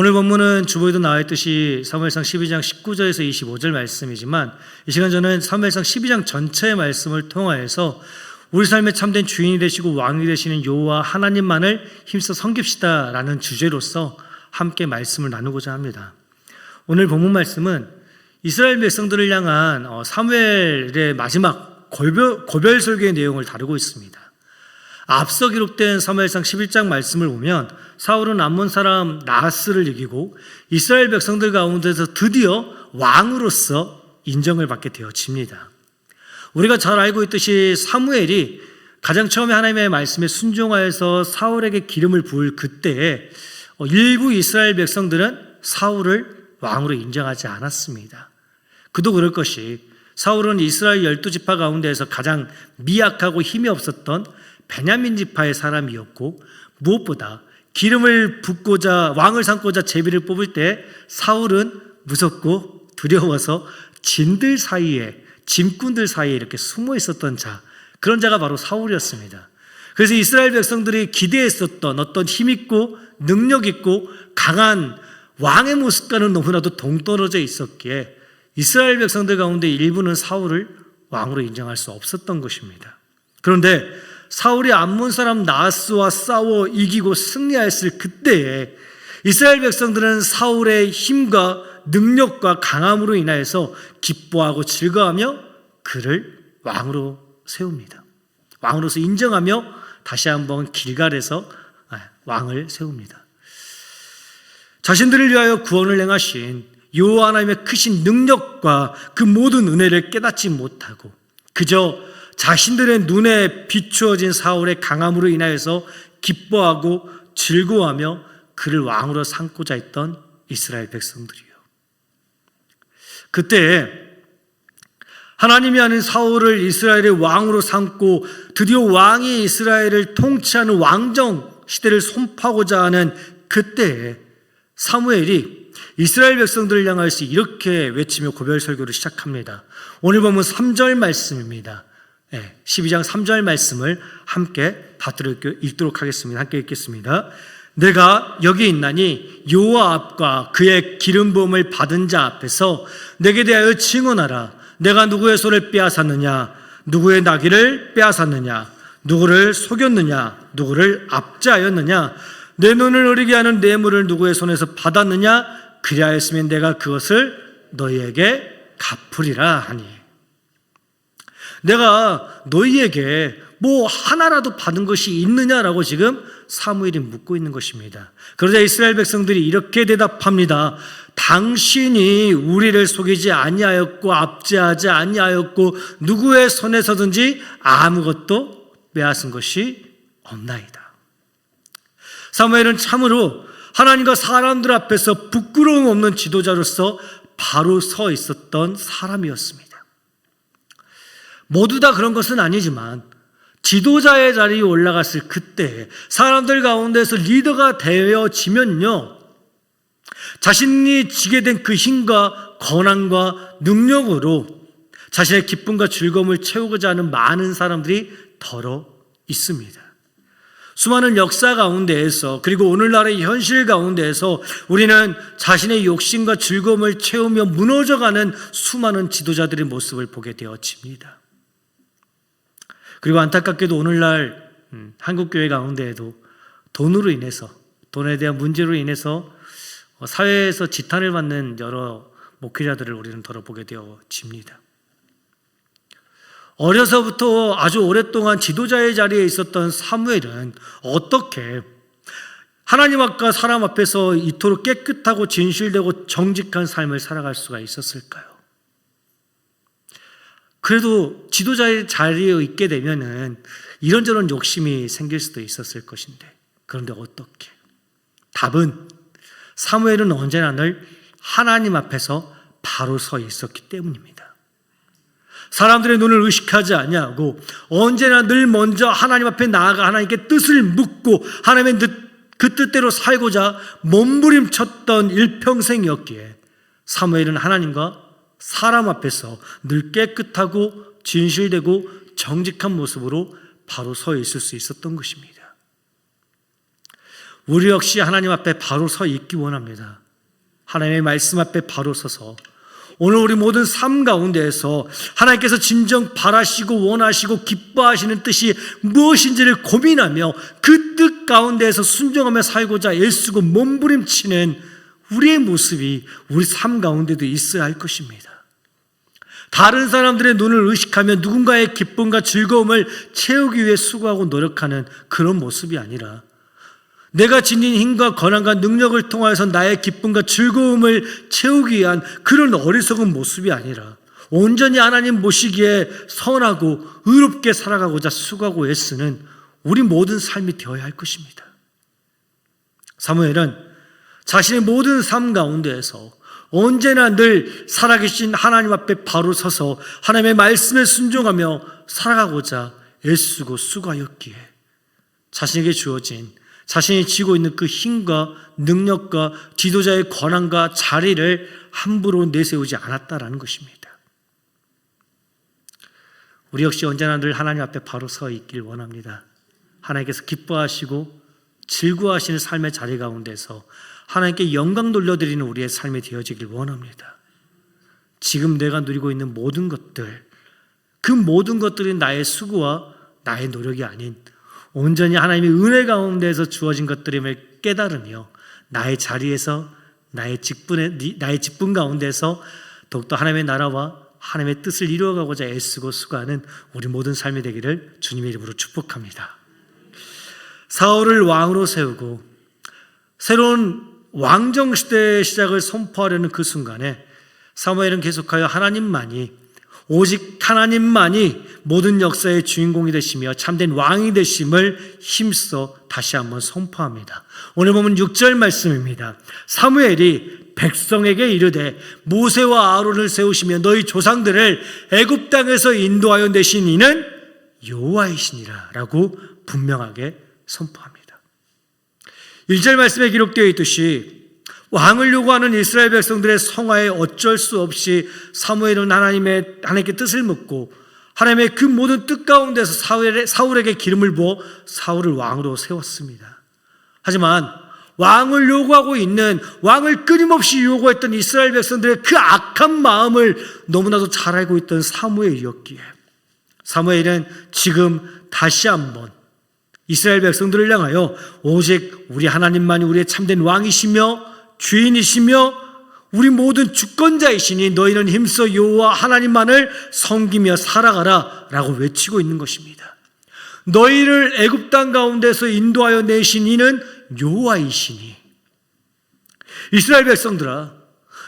오늘 본문은 주보에도 나와있듯이 사무엘상 12장 19절에서 25절 말씀이지만 이 시간 저는 사무엘상 12장 전체의 말씀을 통하여서 우리 삶의 참된 주인이 되시고 왕이 되시는 여호와 하나님만을 힘써 섬깁시다 라는 주제로서 함께 말씀을 나누고자 합니다. 오늘 본문 말씀은 이스라엘 백성들을 향한 사무엘의 마지막 고별 설교의 내용을 다루고 있습니다. 앞서 기록된 사무엘상 11장 말씀을 보면 사울은 암몬 사람 나하스를 이기고 이스라엘 백성들 가운데서 드디어 왕으로서 인정을 받게 되어집니다. 우리가 잘 알고 있듯이 사무엘이 가장 처음에 하나님의 말씀에 순종하여서 사울에게 기름을 부을 그때에 일부 이스라엘 백성들은 사울을 왕으로 인정하지 않았습니다. 그도 그럴 것이 사울은 이스라엘 12지파 가운데에서 가장 미약하고 힘이 없었던 베냐민 지파의 사람이었고 무엇보다 기름을 붓고자 왕을 삼고자 제비를 뽑을 때 사울은 무섭고 두려워서 짐꾼들 사이에 이렇게 숨어 있었던 자, 그런 자가 바로 사울이었습니다. 그래서 이스라엘 백성들이 기대했었던 어떤 힘있고 능력있고 강한 왕의 모습과는 너무나도 동떨어져 있었기에 이스라엘 백성들 가운데 일부는 사울을 왕으로 인정할 수 없었던 것입니다. 그런데 사울이 암몬 사람 나하스와 싸워 이기고 승리하였을 그때에 이스라엘 백성들은 사울의 힘과 능력과 강함으로 인하여서 기뻐하고 즐거워하며 그를 왕으로 세웁니다. 왕으로서 인정하며 다시 한번 길갈에서 왕을 세웁니다. 자신들을 위하여 구원을 행하신 여호와 하나님의 크신 능력과 그 모든 은혜를 깨닫지 못하고 그저 자신들의 눈에 비추어진 사울의 강함으로 인하여서 기뻐하고 즐거워하며 그를 왕으로 삼고자 했던 이스라엘 백성들이요. 그때 하나님이 아닌 사울을 이스라엘의 왕으로 삼고 드디어 왕이 이스라엘을 통치하는 왕정 시대를 선포하고자 하는 그때에 사무엘이 이스라엘 백성들을 향하여서 이렇게 외치며 고별 설교를 시작합니다. 오늘 보면 3절 말씀입니다. 12장 3절 말씀을 함께 받들어 읽도록 하겠습니다. 함께 읽겠습니다. 내가 여기 있나니 여호와 앞과 그의 기름 부음을 받은 자 앞에서 내게 대하여 증언하라. 내가 누구의 소를 빼앗았느냐, 누구의 나귀를 빼앗았느냐, 누구를 속였느냐, 누구를 압제하였느냐, 내 눈을 어리게 하는 뇌물을 누구의 손에서 받았느냐, 그리하였으면 내가 그것을 너희에게 갚으리라 하니. 내가 너희에게 뭐 하나라도 받은 것이 있느냐라고 지금 사무엘이 묻고 있는 것입니다. 그러자 이스라엘 백성들이 이렇게 대답합니다. 당신이 우리를 속이지 아니하였고 압제하지 아니하였고 누구의 손에서든지 아무것도 빼앗은 것이 없나이다. 사무엘은 참으로 하나님과 사람들 앞에서 부끄러움 없는 지도자로서 바로 서 있었던 사람이었습니다. 모두 다 그런 것은 아니지만 지도자의 자리에 올라갔을 그때 사람들 가운데서 리더가 되어지면요, 자신이 지게 된 그 힘과 권한과 능력으로 자신의 기쁨과 즐거움을 채우고자 하는 많은 사람들이 더러 있습니다. 수많은 역사 가운데에서 그리고 오늘날의 현실 가운데에서 우리는 자신의 욕심과 즐거움을 채우며 무너져가는 수많은 지도자들의 모습을 보게 되어집니다. 그리고 안타깝게도 오늘날 한국교회 가운데에도 돈으로 인해서, 돈에 대한 문제로 인해서 사회에서 지탄을 받는 여러 목회자들을 우리는 더러보게 되어집니다. 어려서부터 아주 오랫동안 지도자의 자리에 있었던 사무엘은 어떻게 하나님 앞과 사람 앞에서 이토록 깨끗하고 진실되고 정직한 삶을 살아갈 수가 있었을까요? 그래도 지도자의 자리에 있게 되면은 이런저런 욕심이 생길 수도 있었을 것인데, 그런데 어떻게? 답은 사무엘은 언제나 늘 하나님 앞에서 바로 서 있었기 때문입니다. 사람들의 눈을 의식하지 아니하고 언제나 늘 먼저 하나님 앞에 나아가 하나님께 뜻을 묻고 하나님의 그 뜻대로 살고자 몸부림쳤던 일평생이었기에 사무엘은 하나님과 사람 앞에서 늘 깨끗하고 진실되고 정직한 모습으로 바로 서 있을 수 있었던 것입니다. 우리 역시 하나님 앞에 바로 서 있기 원합니다. 하나님의 말씀 앞에 바로 서서 오늘 우리 모든 삶 가운데에서 하나님께서 진정 바라시고 원하시고 기뻐하시는 뜻이 무엇인지를 고민하며 그 뜻 가운데에서 순종하며 살고자 애쓰고 몸부림치는 우리의 모습이 우리 삶 가운데도 있어야 할 것입니다. 다른 사람들의 눈을 의식하며 누군가의 기쁨과 즐거움을 채우기 위해 수고하고 노력하는 그런 모습이 아니라 내가 지닌 힘과 권한과 능력을 통하여서 나의 기쁨과 즐거움을 채우기 위한 그런 어리석은 모습이 아니라 온전히 하나님 보시기에 선하고 의롭게 살아가고자 수고하고 애쓰는 우리 모든 삶이 되어야 할 것입니다. 사무엘은 자신의 모든 삶 가운데에서 언제나 늘 살아계신 하나님 앞에 바로 서서 하나님의 말씀에 순종하며 살아가고자 애쓰고 수고하였기에 자신에게 주어진 자신이 쥐고 있는 그 힘과 능력과 지도자의 권한과 자리를 함부로 내세우지 않았다라는 것입니다. 우리 역시 언제나 늘 하나님 앞에 바로 서 있길 원합니다. 하나님께서 기뻐하시고 즐거워하시는 삶의 자리 가운데서 하나님께 영광 돌려드리는 우리의 삶이 되어지길 원합니다. 지금 내가 누리고 있는 모든 것들, 그 모든 것들이 나의 수고와 나의 노력이 아닌 온전히 하나님의 은혜 가운데에서 주어진 것들임을 깨달으며 나의 자리에서 나의 직분 가운데서 더욱더 하나님의 나라와 하나님의 뜻을 이루어가고자 애쓰고 수고하는 우리 모든 삶이 되기를 주님의 이름으로 축복합니다. 사울을 왕으로 세우고 새로운 왕정시대의 시작을 선포하려는 그 순간에 사무엘은 계속하여 오직 하나님만이 모든 역사의 주인공이 되시며 참된 왕이 되심을 힘써 다시 한번 선포합니다. 오늘 보면 6절 말씀입니다. 사무엘이 백성에게 이르되 모세와 아론을 세우시며 너희 조상들을 애굽 땅에서 인도하여 내신 이는 여호와이시니라 라고 분명하게 선포합니다. 1절 말씀에 기록되어 있듯이 왕을 요구하는 이스라엘 백성들의 성화에 어쩔 수 없이 사무엘은 하나님께 뜻을 묻고 하나님의 그 모든 뜻 가운데서 사울에게 기름을 부어 사울을 왕으로 세웠습니다. 하지만 왕을 요구하고 있는, 왕을 끊임없이 요구했던 이스라엘 백성들의 그 악한 마음을 너무나도 잘 알고 있던 사무엘이었기에 사무엘은 지금 다시 한번 이스라엘 백성들을 향하여 오직 우리 하나님만이 우리의 참된 왕이시며 주인이시며 우리 모든 주권자이시니 너희는 힘써 여호와 하나님만을 섬기며 살아가라 라고 외치고 있는 것입니다. 너희를 애굽 땅 가운데서 인도하여 내신 이는 여호와이시니 이스라엘 백성들아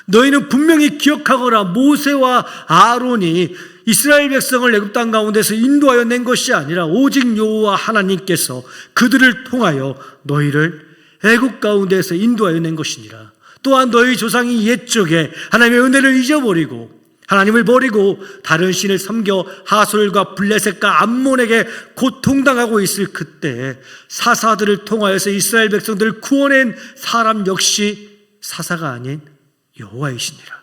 너희는 분명히 기억하거라. 모세와 아론이 이스라엘 백성을 애굽 땅 가운데서 인도하여 낸 것이 아니라 오직 여호와 하나님께서 그들을 통하여 너희를 애굽 가운데서 인도하여 낸 것이니라. 또한 너희 조상이 옛적에 하나님의 은혜를 잊어버리고 하나님을 버리고 다른 신을 섬겨 하솔과 블레셋과 암몬에게 고통당하고 있을 그때에 사사들을 통하여서 이스라엘 백성들을 구원한 사람 역시 사사가 아닌 여호와이시니라.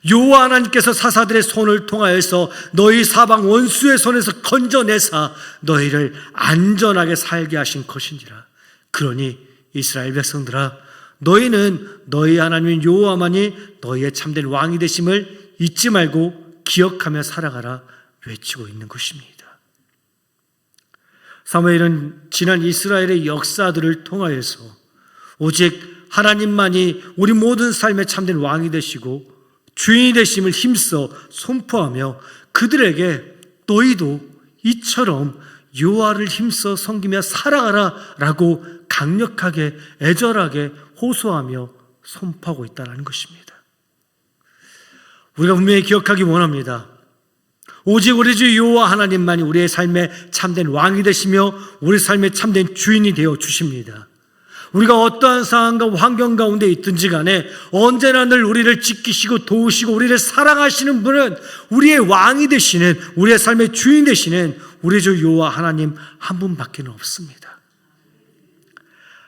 여호와 하나님께서 사사들의 손을 통하여서 너희 사방 원수의 손에서 건져내사 너희를 안전하게 살게 하신 것이니라. 그러니 이스라엘 백성들아 너희는 너희 하나님 여호와만이 너희의 참된 왕이 되심을 잊지 말고 기억하며 살아가라 외치고 있는 것입니다. 사무엘은 지난 이스라엘의 역사들을 통하여서 오직 하나님만이 우리 모든 삶의 참된 왕이 되시고 주인이 되심을 힘써 선포하며 그들에게 너희도 이처럼 여호와를 힘써 섬기며 살아가라 라고 강력하게 애절하게 호소하며 선포하고 있다는 것입니다. 우리가 분명히 기억하기 원합니다. 오직 우리 주 여호와 하나님만이 우리의 삶의 참된 왕이 되시며 우리 삶의 참된 주인이 되어 주십니다. 우리가 어떠한 상황과 환경 가운데 있든지 간에 언제나 늘 우리를 지키시고 도우시고 우리를 사랑하시는 분은 우리의 왕이 되시는, 우리의 삶의 주인 되시는 우리 주 여호와 하나님 한 분밖에 없습니다.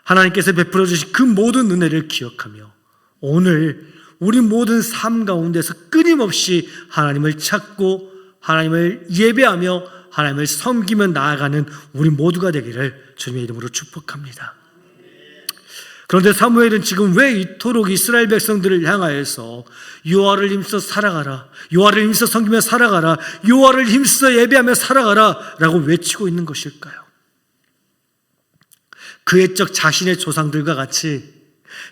하나님께서 베풀어 주신 그 모든 은혜를 기억하며 오늘 우리 모든 삶 가운데서 끊임없이 하나님을 찾고 하나님을 예배하며 하나님을 섬기며 나아가는 우리 모두가 되기를 주님의 이름으로 축복합니다. 그런데 사무엘은 지금 왜 이토록 이스라엘 백성들을 향하여서 여호와를 힘써 살아가라, 여호와를 힘써 섬기며 살아가라, 여호와를 힘써 예배하며 살아가라 라고 외치고 있는 것일까요? 그의 적 자신의 조상들과 같이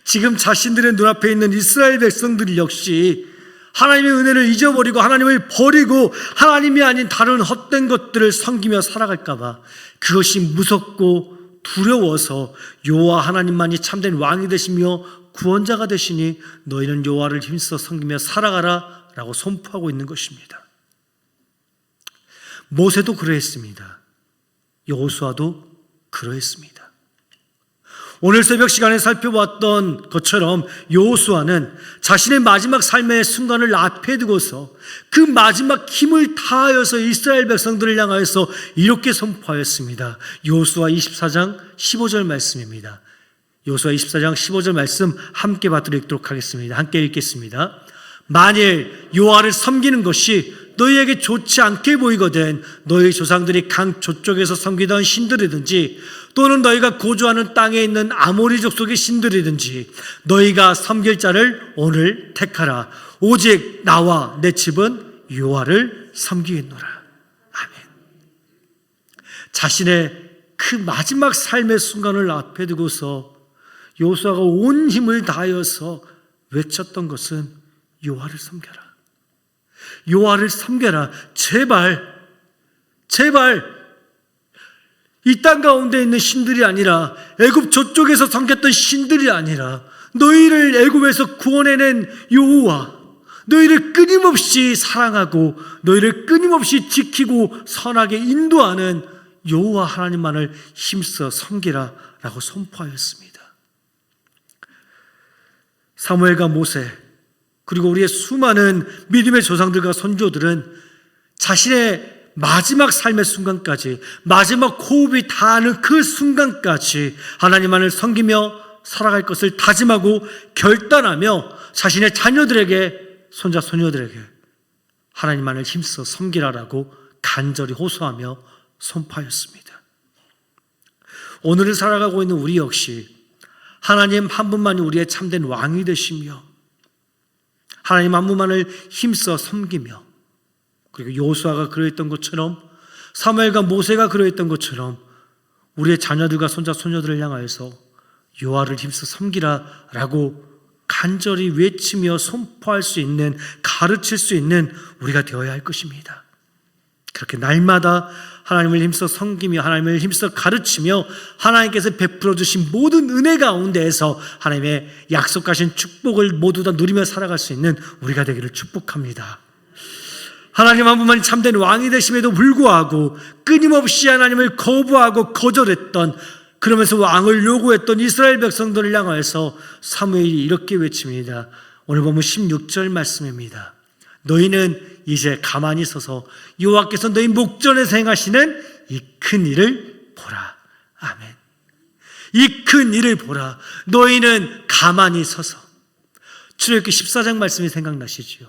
지금 자신들의 눈앞에 있는 이스라엘 백성들 역시 하나님의 은혜를 잊어버리고 하나님을 버리고 하나님이 아닌 다른 헛된 것들을 섬기며 살아갈까 봐 그것이 무섭고 두려워서 여호와 하나님만이 참된 왕이 되시며 구원자가 되시니 너희는 여호와를 힘써 섬기며 살아가라 라고 선포하고 있는 것입니다. 모세도 그러했습니다. 여호수아도 그러했습니다. 오늘 새벽 시간에 살펴봤던 것처럼 여호수아는 자신의 마지막 삶의 순간을 앞에 두고서 그 마지막 힘을 다하여서 이스라엘 백성들을 향하여서 이렇게 선포하였습니다. 여호수아 24장 15절 말씀입니다. 여호수아 24장 15절 말씀 함께 받도록 하겠습니다. 함께 읽겠습니다. 만일 여호와를 섬기는 것이 너희에게 좋지 않게 보이거든 너희 조상들이 강 저쪽에서 섬기던 신들이든지 또는 너희가 거주하는 땅에 있는 아모리 족속의 신들이든지 너희가 섬길 자를 오늘 택하라. 오직 나와 내 집은 여호와를 섬기겠노라. 아멘. 자신의 그 마지막 삶의 순간을 앞에 두고서 여호수아가 온 힘을 다하여서 외쳤던 것은 여호와를 섬겨라. 여호와를 섬겨라. 제발 이 땅 가운데 있는 신들이 아니라 애굽 저쪽에서 섬겼던 신들이 아니라 너희를 애굽에서 구원해낸 여호와, 너희를 끊임없이 사랑하고 너희를 끊임없이 지키고 선하게 인도하는 여호와 하나님만을 힘써 섬기라 라고 선포하였습니다. 사무엘과 모세 그리고 우리의 수많은 믿음의 조상들과 선조들은 자신의 마지막 삶의 순간까지, 마지막 호흡이 닿는 그 순간까지 하나님만을 섬기며 살아갈 것을 다짐하고 결단하며 자신의 자녀들에게, 손자 손녀들에게 하나님만을 힘써 섬기라라고 간절히 호소하며 선포하였습니다. 오늘을 살아가고 있는 우리 역시 하나님 한 분만이 우리의 참된 왕이 되시며 하나님 한 분만을 힘써 섬기며 그리고 여호수아가 그러했던 것처럼 사무엘과 모세가 그러했던 것처럼 우리의 자녀들과 손자 손녀들을 향하여서 여호와를 힘써 섬기라라고 간절히 외치며 선포할 수 있는, 가르칠 수 있는 우리가 되어야 할 것입니다. 그렇게 날마다 하나님을 힘써 섬기며 하나님을 힘써 가르치며 하나님께서 베풀어 주신 모든 은혜 가운데에서 하나님의 약속하신 축복을 모두 다 누리며 살아갈 수 있는 우리가 되기를 축복합니다. 하나님 한 분만이 참된 왕이 되심에도 불구하고 끊임없이 하나님을 거부하고 거절했던, 그러면서 왕을 요구했던 이스라엘 백성들을 향하여서 사무엘이 이렇게 외칩니다. 오늘 보면 16절 말씀입니다. 너희는 이제 가만히 서서 여호와께서 너희 목전에서 행하시는 이 큰 일을 보라. 아멘. 이 큰 일을 보라. 너희는 가만히 서서. 출애굽기 14장 말씀이 생각나시지요.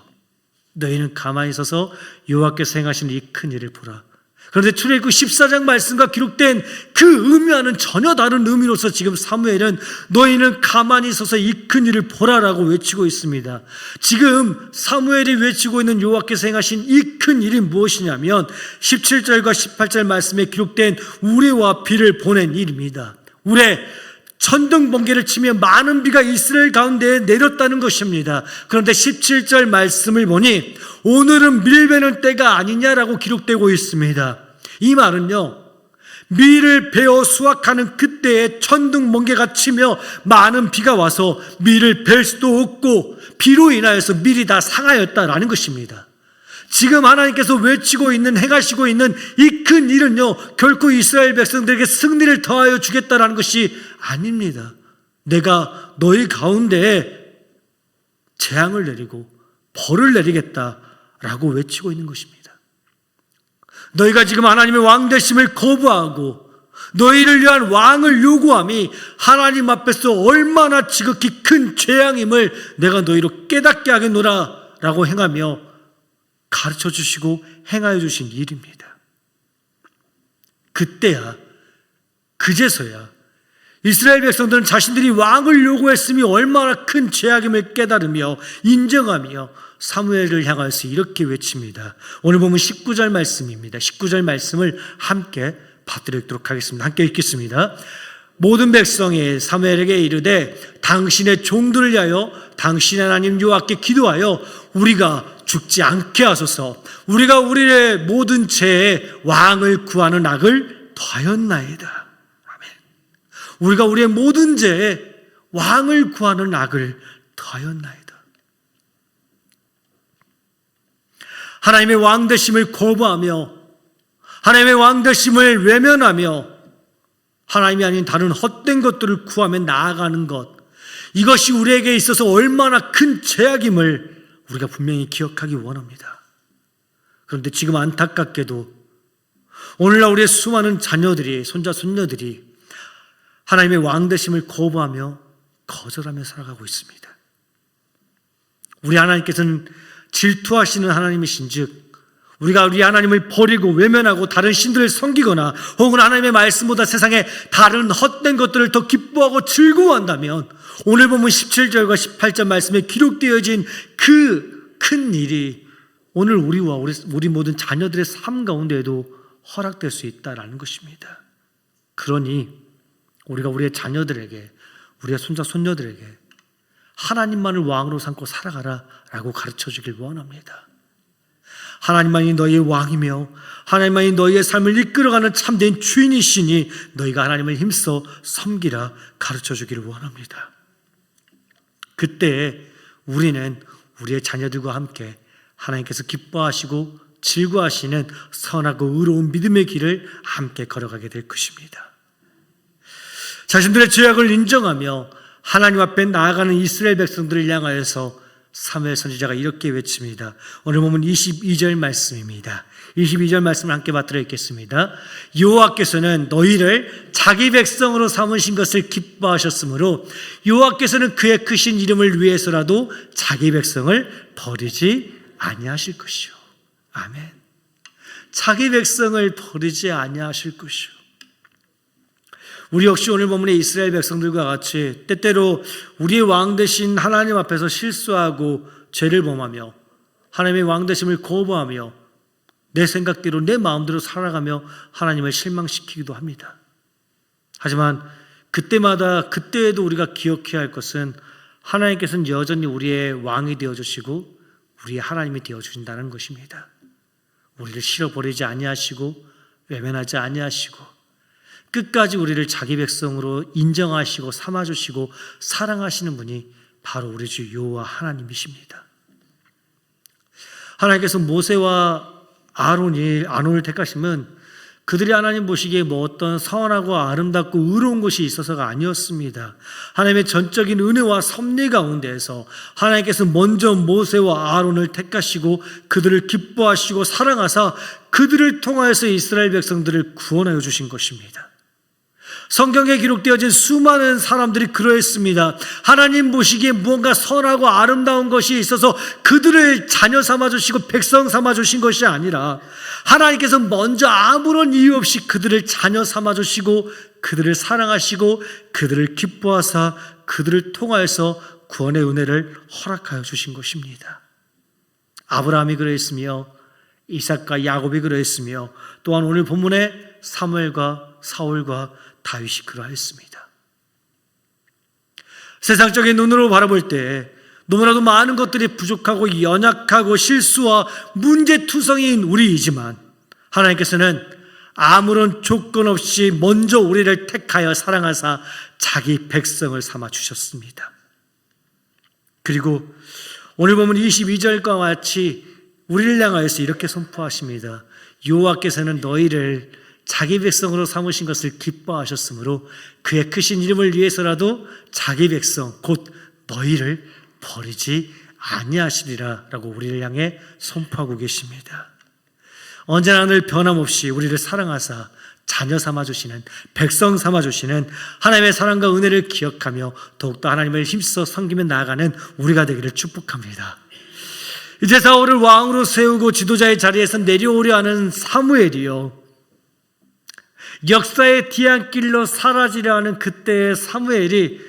너희는 가만히 서서 여호와께서 행하시는 이 큰 일을 보라. 그런데 출애굽기 14장 말씀과 기록된 그 의미와는 전혀 다른 의미로서 지금 사무엘은 너희는 가만히 서서 이 큰 일을 보라라고 외치고 있습니다. 지금 사무엘이 외치고 있는 여호와께서 행하신 이 큰 일이 무엇이냐면 17절과 18절 말씀에 기록된 우레와 비를 보낸 일입니다. 우레, 천둥 번개를 치며 많은 비가 이스라엘 가운데에 내렸다는 것입니다. 그런데 17절 말씀을 보니 오늘은 밀 베는 때가 아니냐라고 기록되고 있습니다. 이 말은요, 밀을 베어 수확하는 그때에 천둥 번개가 치며 많은 비가 와서 밀을 벨 수도 없고 비로 인하여서 밀이 다 상하였다라는 것입니다. 지금 하나님께서 외치고 있는, 행하시고 있는 이 큰 일은요, 결코 이스라엘 백성들에게 승리를 더하여 주겠다라는 것이 아닙니다. 내가 너희 가운데에 재앙을 내리고 벌을 내리겠다라고 외치고 있는 것입니다. 너희가 지금 하나님의 왕 되심을 거부하고 너희를 위한 왕을 요구함이 하나님 앞에서 얼마나 지극히 큰 재앙임을 내가 너희로 깨닫게 하겠노라 라고 행하며 가르쳐 주시고 행하여 주신 일입니다. 그때야, 그제서야 이스라엘 백성들은 자신들이 왕을 요구했음이 얼마나 큰 죄악임을 깨달으며 인정하며 사무엘을 향해서 이렇게 외칩니다. 오늘 보면 19절 말씀입니다. 19절 말씀을 함께 받들도록 하겠습니다. 함께 읽겠습니다. 모든 백성이 사무엘에게 이르되 당신의 종들을 위하여 당신의 하나님 여호와께 기도하여 우리가 죽지 않게 하소서. 우리가 우리의 모든 죄에 왕을 구하는 악을 더하였나이다. 아멘. 우리가 우리의 모든 죄에 왕을 구하는 악을 더하였나이다. 하나님의 왕되심을 거부하며 하나님의 왕되심을 외면하며 하나님이 아닌 다른 헛된 것들을 구하며 나아가는 것, 이것이 우리에게 있어서 얼마나 큰 죄악임을 우리가 분명히 기억하기 원합니다. 그런데 지금 안타깝게도 오늘날 우리의 수많은 자녀들이, 손자 손녀들이 하나님의 왕되심을 거부하며 거절하며 살아가고 있습니다. 우리 하나님께서는 질투하시는 하나님이신즉 우리가 우리 하나님을 버리고 외면하고 다른 신들을 섬기거나 혹은 하나님의 말씀보다 세상에 다른 헛된 것들을 더 기뻐하고 즐거워한다면 오늘 보면 17절과 18절 말씀에 기록되어진 그 큰 일이 오늘 우리와 우리 모든 자녀들의 삶 가운데에도 허락될 수 있다라는 것입니다. 그러니 우리가 우리의 자녀들에게, 우리의 손자 손녀들에게 하나님만을 왕으로 삼고 살아가라라고 가르쳐 주길 원합니다. 하나님만이 너희의 왕이며 하나님만이 너희의 삶을 이끌어가는 참된 주인이시니 너희가 하나님을 힘써 섬기라 가르쳐 주기를 원합니다. 그때 우리는 우리의 자녀들과 함께 하나님께서 기뻐하시고 즐거워하시는 선하고 의로운 믿음의 길을 함께 걸어가게 될 것입니다. 자신들의 죄악을 인정하며 하나님 앞에 나아가는 이스라엘 백성들을 향하여서 사무엘 선지자가 이렇게 외칩니다. 오늘 보면 22절 말씀입니다. 22절 말씀을 함께 받들어 읽겠습니다. 여호와께서는 너희를 자기 백성으로 삼으신 것을 기뻐하셨으므로 여호와께서는 그의 크신 이름을 위해서라도 자기 백성을 버리지 아니하실 것이요. 아멘. 자기 백성을 버리지 아니하실 것이요. 우리 역시 오늘 본문의 이스라엘 백성들과 같이 때때로 우리의 왕 되신 하나님 앞에서 실수하고 죄를 범하며 하나님의 왕 되심을 거부하며 내 생각대로 내 마음대로 살아가며 하나님을 실망시키기도 합니다. 하지만 그때에도 우리가 기억해야 할 것은 하나님께서는 여전히 우리의 왕이 되어주시고 우리의 하나님이 되어주신다는 것입니다. 우리를 실어버리지 아니하시고 외면하지 아니하시고 끝까지 우리를 자기 백성으로 인정하시고 삼아주시고 사랑하시는 분이 바로 우리 주 여호와 하나님이십니다. 하나님께서 모세와 아론을 택하시면 그들이 하나님 보시기에 뭐 어떤 선하고 아름답고 의로운 것이 있어서가 아니었습니다. 하나님의 전적인 은혜와 섭리 가운데에서 하나님께서 먼저 모세와 아론을 택하시고 그들을 기뻐하시고 사랑하사 그들을 통하여서 이스라엘 백성들을 구원하여 주신 것입니다. 성경에 기록되어진 수많은 사람들이 그러했습니다. 하나님 보시기에 무언가 선하고 아름다운 것이 있어서 그들을 자녀 삼아주시고 백성 삼아주신 것이 아니라 하나님께서 먼저 아무런 이유 없이 그들을 자녀 삼아주시고 그들을 사랑하시고 그들을 기뻐하사 그들을 통하여서 구원의 은혜를 허락하여 주신 것입니다. 아브라함이 그러했으며 이삭과 야곱이 그러했으며 또한 오늘 본문에 사무엘과 사울과 다윗이 그러했습니다. 세상적인 눈으로 바라볼 때 너무나도 많은 것들이 부족하고 연약하고 실수와 문제투성이인 우리이지만 하나님께서는 아무런 조건 없이 먼저 우리를 택하여 사랑하사 자기 백성을 삼아 주셨습니다. 그리고 오늘 보면 22절과 같이 우리를 향하여서 이렇게 선포하십니다. 여호와께서는 너희를 자기 백성으로 삼으신 것을 기뻐하셨으므로 그의 크신 이름을 위해서라도 자기 백성 곧 너희를 버리지 아니하시리라 라고 우리를 향해 선포하고 계십니다. 언제나 늘 변함없이 우리를 사랑하사 자녀 삼아주시는 백성 삼아주시는 하나님의 사랑과 은혜를 기억하며 더욱더 하나님을 힘써 섬기며 나아가는 우리가 되기를 축복합니다. 이제 사울을 왕으로 세우고 지도자의 자리에서 내려오려 하는 사무엘이요 역사의 뒤안길로 사라지려 하는 그때의 사무엘이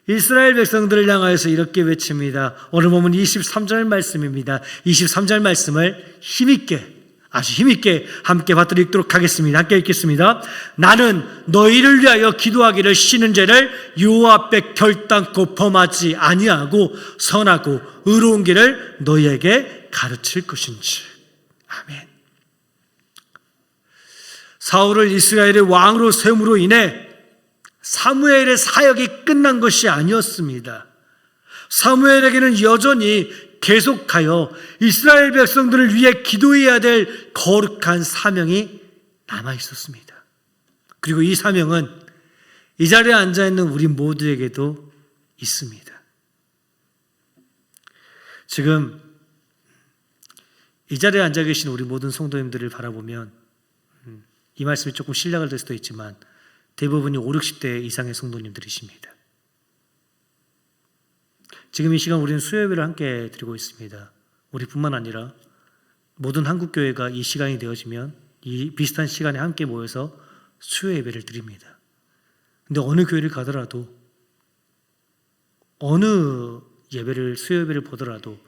이스라엘 백성들을 향하여서 이렇게 외칩니다. 오늘 보면 23절 말씀입니다. 23절 말씀을 힘있게, 아주 힘있게 함께 받들어 읽도록 하겠습니다. 함께 읽겠습니다. 나는 너희를 위하여 기도하기를 쉬는 죄를 여호와 앞에 결단코 범하지 아니하고 선하고 의로운 길을 너희에게 가르칠 것인지. 아멘. 사울을 이스라엘의 왕으로 세움으로 인해 사무엘의 사역이 끝난 것이 아니었습니다. 사무엘에게는 여전히 계속하여 이스라엘 백성들을 위해 기도해야 될 거룩한 사명이 남아 있었습니다. 그리고 이 사명은 이 자리에 앉아있는 우리 모두에게도 있습니다. 지금 이 자리에 앉아 계신 우리 모든 성도님들을 바라보면 이 말씀이 조금 신뢰가 될 수도 있지만 대부분이 5, 60대 이상의 성도님들이십니다. 지금 이 시간 우리는 수요예배를 함께 드리고 있습니다. 우리뿐만 아니라 모든 한국교회가 이 시간이 되어지면 이 비슷한 시간에 함께 모여서 수요예배를 드립니다. 근데 어느 교회를 가더라도 어느 예배를 수요예배를 보더라도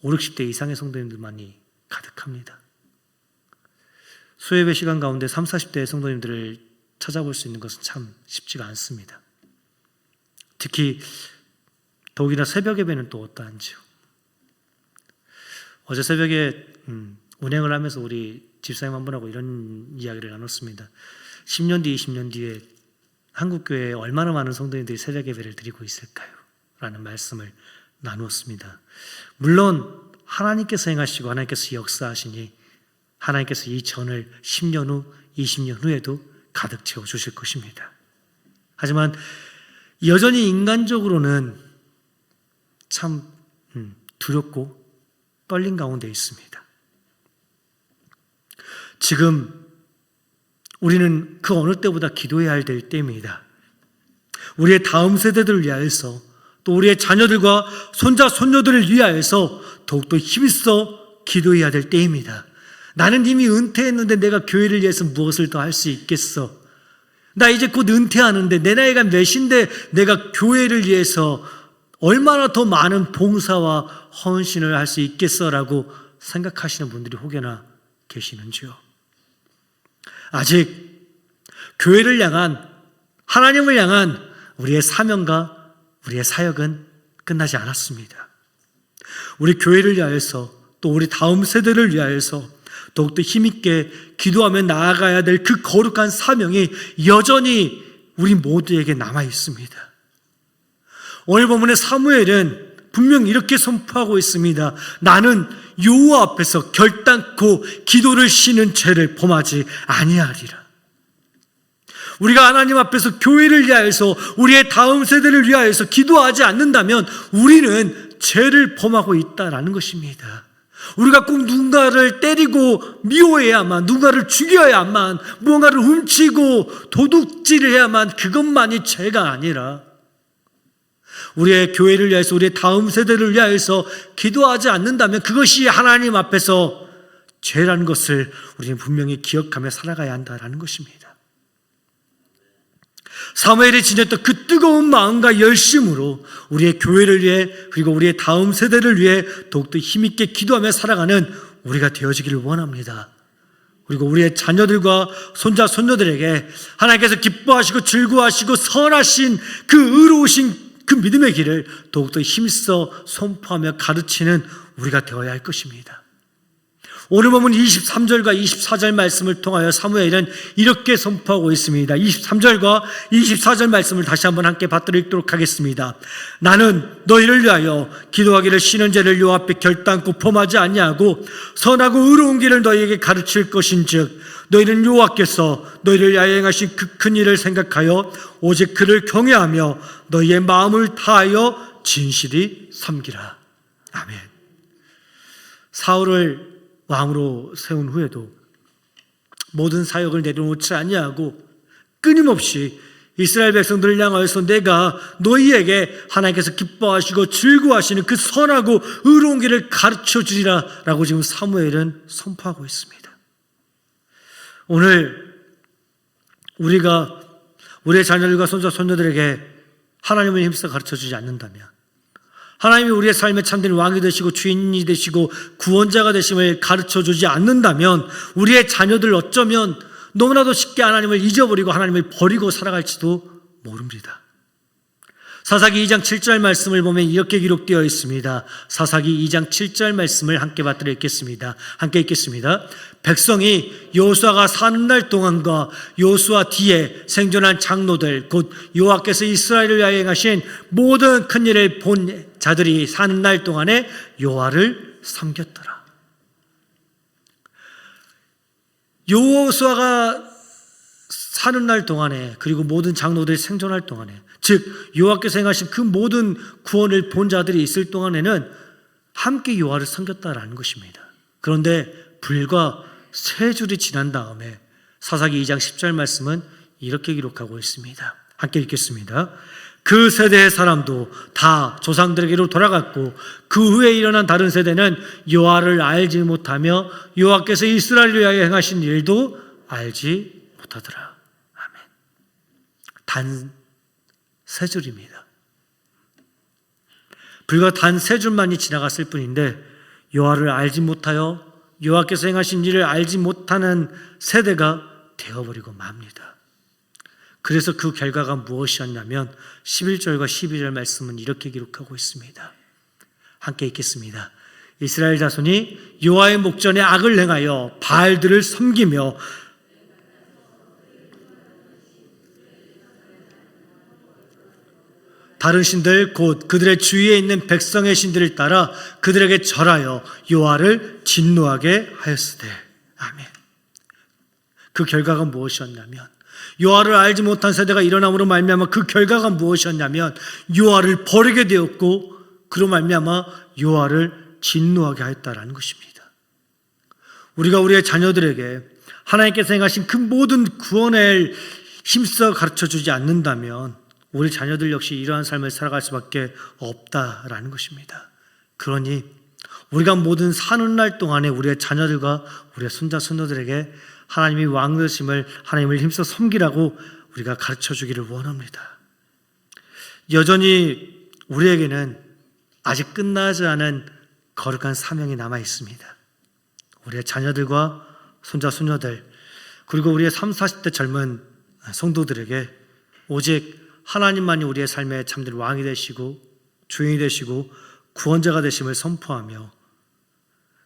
5, 60대 이상의 성도님들만이 가득합니다. 수요예배 시간 가운데 30, 40대의 성도님들을 찾아볼 수 있는 것은 참 쉽지가 않습니다. 특히 더욱이나 새벽 예배는 또 어떠한지요. 어제 새벽에 운행을 하면서 우리 집사님 한 분하고 이런 이야기를 나눴습니다. 10년 뒤, 20년 뒤에 한국교회에 얼마나 많은 성도님들이 새벽 예배를 드리고 있을까요? 라는 말씀을 나누었습니다. 물론 하나님께서 행하시고 하나님께서 역사하시니 하나님께서 이 전을 10년 후, 20년 후에도 가득 채워주실 것입니다. 하지만 여전히 인간적으로는 참 두렵고 떨린 가운데 있습니다. 지금 우리는 그 어느 때보다 기도해야 할 때입니다. 우리의 다음 세대들을 위하여서 또 우리의 자녀들과 손자, 손녀들을 위하여서 더욱더 힘써 기도해야 될 때입니다. 나는 이미 은퇴했는데 내가 교회를 위해서 무엇을 더 할 수 있겠어? 나 이제 곧 은퇴하는데 내 나이가 몇인데 내가 교회를 위해서 얼마나 더 많은 봉사와 헌신을 할 수 있겠어라고 생각하시는 분들이 혹여나 계시는지요? 아직 교회를 향한, 하나님을 향한 우리의 사명과 우리의 사역은 끝나지 않았습니다. 우리 교회를 위하여서 또 우리 다음 세대를 위하여서 더욱더 힘있게 기도하며 나아가야 될 그 거룩한 사명이 여전히 우리 모두에게 남아 있습니다. 오늘 본문의 사무엘은 분명 이렇게 선포하고 있습니다. 나는 여호와 앞에서 결단코 기도를 쉬는 죄를 범하지 아니하리라. 우리가 하나님 앞에서 교회를 위하여서 우리의 다음 세대를 위하여서 기도하지 않는다면 우리는 죄를 범하고 있다라는 것입니다. 우리가 꼭 누군가를 때리고 미워해야만, 누군가를 죽여야만, 무언가를 훔치고 도둑질을 해야만 그것만이 죄가 아니라 우리의 교회를 위해서, 우리의 다음 세대를 위하여서 기도하지 않는다면 그것이 하나님 앞에서 죄라는 것을 우리는 분명히 기억하며 살아가야 한다는 것입니다. 사무엘이 지녔던 그 뜨거운 마음과 열심으로 우리의 교회를 위해 그리고 우리의 다음 세대를 위해 더욱더 힘있게 기도하며 살아가는 우리가 되어지기를 원합니다. 그리고 우리의 자녀들과 손자, 손녀들에게 하나님께서 기뻐하시고 즐거워하시고 선하신 그 의로우신 그 믿음의 길을 더욱더 힘써 선포하며 가르치는 우리가 되어야 할 것입니다. 오늘 보면 23절과 24절 말씀을 통하여 사무엘은 이렇게 선포하고 있습니다. 23절과 24절 말씀을 다시 한번 함께 받들어 읽도록 하겠습니다. 나는 너희를 위하여 기도하기를 쉬는 죄를 여호와 앞에 결단코 범하지 아니하고 선하고 의로운 길을 너희에게 가르칠 것인즉 너희는 여호와께서 너희를 위하여 행하신 그 큰 일을 생각하여 오직 그를 경외하며 너희의 마음을 다하여 진실히 섬기라. 아멘. 사울을 왕으로 세운 후에도 모든 사역을 내려놓지 아니하고 끊임없이 이스라엘 백성들을 향하여서 내가 너희에게 하나님께서 기뻐하시고 즐거워하시는 그 선하고 의로운 길을 가르쳐 주리라 라고 지금 사무엘은 선포하고 있습니다. 오늘 우리가 우리의 자녀들과 손자 손녀들에게 하나님을 힘써 가르쳐주지 않는다면, 하나님이 우리의 삶에 참된 왕이 되시고 주인이 되시고 구원자가 되심을 가르쳐주지 않는다면 우리의 자녀들 어쩌면 너무나도 쉽게 하나님을 잊어버리고 하나님을 버리고 살아갈지도 모릅니다. 사사기 2장 7절 말씀을 보면 이렇게 기록되어 있습니다. 사사기 2장 7절 말씀을 함께 받들어 읽겠습니다. 함께 읽겠습니다. 백성이 여호수아가 사는 날 동안과 여호수아 뒤에 생존한 장로들 곧 여호와께서 이스라엘을 위하여 행하신 모든 큰 일을 본 자들이 사는 날 동안에 여호와를 섬겼더라. 여호수아가 사는 날 동안에, 그리고 모든 장로들이 생존할 동안에, 즉 여호와께서 행하신 그 모든 구원을 본 자들이 있을 동안에는 함께 여호와를 섬겼다라는 것입니다. 그런데 불과 3줄이 지난 다음에 사사기 2장 10절 말씀은 이렇게 기록하고 있습니다. 함께 읽겠습니다. 그 세대의 사람도 다 조상들에게로 돌아갔고 그 후에 일어난 다른 세대는 여호와를 알지 못하며 여호와께서 이스라엘을 위하여 행하신 일도 알지 못하더라. 아멘. 단 3줄입니다. 불과 단 3줄만이 지나갔을 뿐인데 여호와를 알지 못하여 여호와께서 행하신 일을 알지 못하는 세대가 되어버리고 맙니다. 그래서 그 결과가 무엇이었냐면 11절과 12절 말씀은 이렇게 기록하고 있습니다. 함께 읽겠습니다. 이스라엘 자손이 여호와의 목전에 악을 행하여 바알들을 섬기며 다른 신들 곧 그들의 주위에 있는 백성의 신들을 따라 그들에게 절하여 여호와를 진노하게 하였으되. 아멘. 그 결과가 무엇이었냐면, 여호와를 알지 못한 세대가 일어남으로 말미암아 그 결과가 무엇이었냐면 여호와를 버리게 되었고 그로 말미암아 여호와를 진노하게 하였다라는 것입니다. 우리가 우리의 자녀들에게 하나님께서 행하신 그 모든 구원을 힘써 가르쳐주지 않는다면 우리 자녀들 역시 이러한 삶을 살아갈 수밖에 없다라는 것입니다. 그러니 우리가 모든 사는 날 동안에 우리의 자녀들과 우리의 손자 손녀들에게 하나님이 왕 되심을, 하나님을 힘써 섬기라고 우리가 가르쳐주기를 원합니다. 여전히 우리에게는 아직 끝나지 않은 거룩한 사명이 남아 있습니다. 우리의 자녀들과 손자 손녀들, 그리고 우리의 30, 40대 젊은 성도들에게 오직 하나님만이 우리의 삶의 참된 왕이 되시고 주인이 되시고 구원자가 되심을 선포하며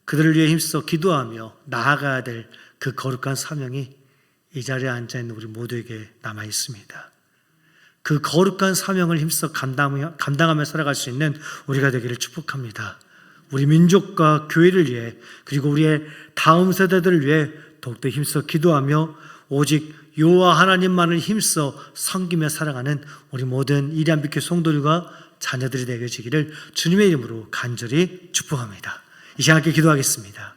그들을 위해 힘써 기도하며 나아가야 될 그 거룩한 사명이 이 자리에 앉아있는 우리 모두에게 남아 있습니다. 그 거룩한 사명을 힘써 감당하며 살아갈 수 있는 우리가 되기를 축복합니다. 우리 민족과 교회를 위해, 그리고 우리의 다음 세대들을 위해 더욱더 힘써 기도하며 오직 여호와 하나님만을 힘써 섬기며 살아가는 우리 모든 이리한빛교회 성도들과 자녀들이 되어지기를 주님의 이름으로 간절히 축복합니다. 이 시간 함께 기도하겠습니다.